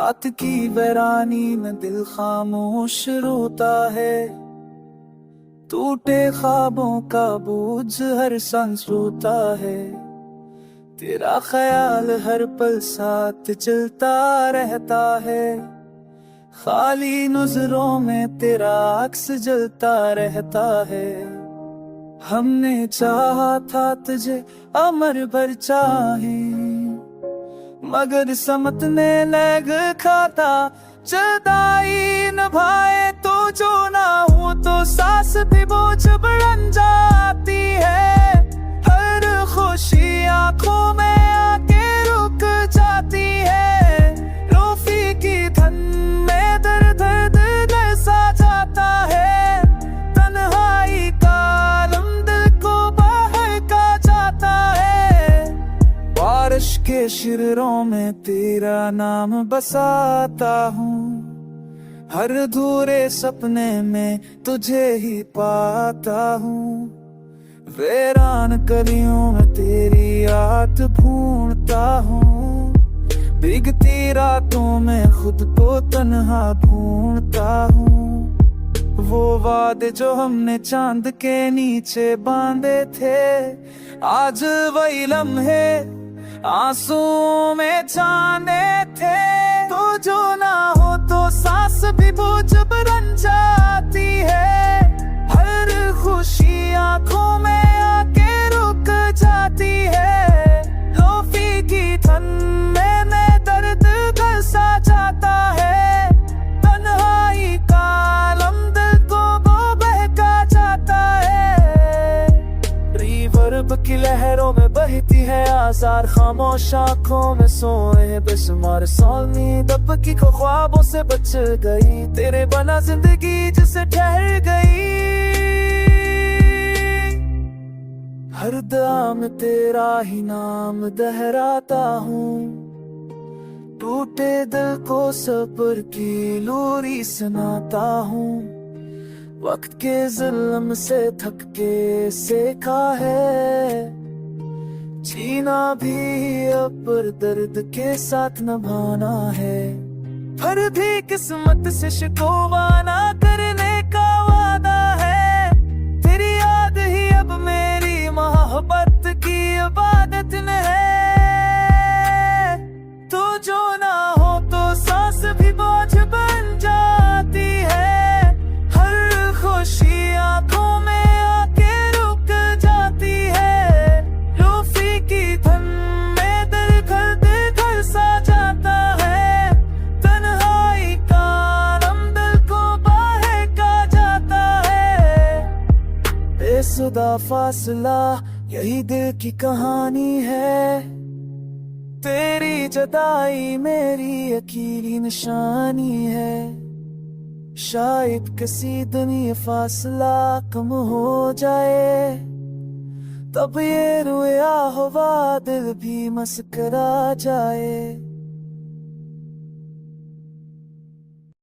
रात की वीरानी में दिल खामोश रोता है, टूटे ख्वाबों का बोझ हर सांस रोता है। तेरा ख्याल हर पल साथ चलता रहता है, खाली नजरों में तेरा अक्स जलता रहता है। हमने चाहा था तुझे अमर भर चाहे, मगर समत ने लग खाता जुदाई निभाए तो जो ना हो तो सांस भी बोझ बढ़ जाती है। हर खुशी आंखों में आके रुक जाती है, रोफी की धन में दर्द जैसा जाता है। तन्हाई का आलम दिल को बहका जाता है, बारिश के शिरों में तेरा नाम बसाता हूँ। हर अधूरे सपने में तुझे ही पाता हूँ, वीरान गलियों में तेरी याद ढूंढता हूँ। भीगती रातों में खुद को तन्हा ढूंढता हूँ। वो वादे जो हमने चांद के नीचे बांधे थे, आज वही लम्हे आंसुओं में छाने थे। तो जो ना हो तो सांस भी बोझ बन जाती है, हर खुशी आंखों में आके रुक जाती है। रोफी की धन में दर्द धसा जाता है, तन्हाई का आलम दिल को वो बहका जाता है। रिवर्ब की लहरों में बहती है आज़ार, खामोश आँखों में सोए बेशुमार सौनी दबकी को ख्वाबों से बच गई। तेरे बना जिंदगी जिसे ठहर गई, हर दुआ में तेरा ही नाम दोहराता हूँ। टूटे दिल को सब्र की लोरी सुनाता हूँ। वक्त के जुल्म से थक के सीखा है, जीना भी अब दर्द के साथ निभाना है। फिर भी किस्मत से शिकवा ना करने का वादा है, तेरी याद ही अब मेरी मोहब्बत की इबादत में है। तो जो ना हो तो सांस भी बोझ बन जाती है, हर खुशी आंखों में आके रुक जाती है। रोफी की धन में दर्द धसा जाता है, तन्हाई का आलम दिल को बहका जाता है। बेसुदा फासला यही दिल की कहानी है, तेरी जुदाई मेरी अकेली निशानी है। शायद किसी दिन ये फासला कम हो जाए, तब ये रोया हुआ दिल भी मुस्कुरा जाए।